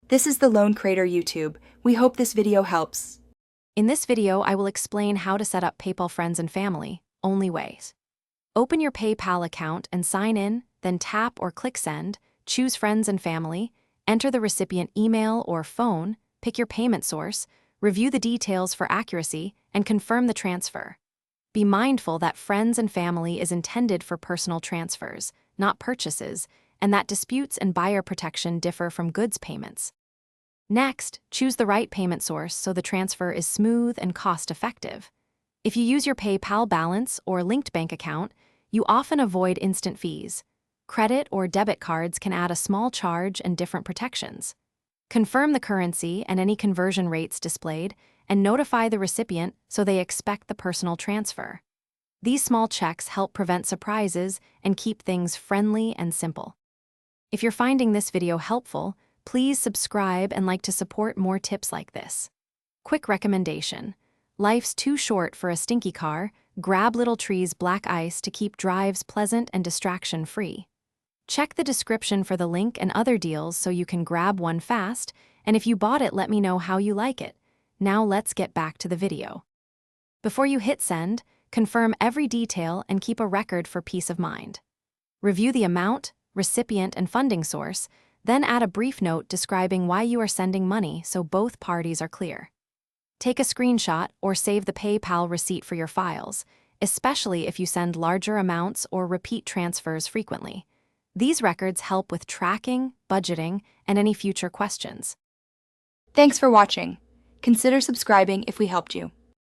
This is the Lone Creator YouTube. We hope this video helps. In this video, I will explain how to set up PayPal Friends and Family, only ways. Open your PayPal account and sign in, then tap or click Send, choose Friends and Family, enter the recipient email or phone, pick your payment source, review the details for accuracy, and confirm the transfer. Be mindful that Friends and Family is intended for personal transfers, not purchases, and that disputes and buyer protection differ from goods payments. Next, choose the right payment source so the transfer is smooth and cost-effective. If you use your PayPal balance or linked bank account, you often avoid instant fees. Credit or debit cards can add a small charge and different protections. Confirm the currency and any conversion rates displayed, and notify the recipient so they expect the personal transfer. These small checks help prevent surprises and keep things friendly and simple. If you're finding this video helpful, please subscribe and like to support more tips like this. Quick recommendation. Life's too short for a stinky car. Grab Little Tree's black ice to keep drives pleasant and distraction-free. Check the description for the link and other deals so you can grab one fast, and if you bought it, let me know how you like it. Now let's get back to the video. Before you hit send, confirm every detail and keep a record for peace of mind. Review the amount, recipient, and funding source, then add a brief note describing why you are sending money so both parties are clear. Take a screenshot or save the PayPal receipt for your files, especially if you send larger amounts or repeat transfers frequently. These records help with tracking, budgeting, and any future questions. Thanks for watching. Consider subscribing if we helped you.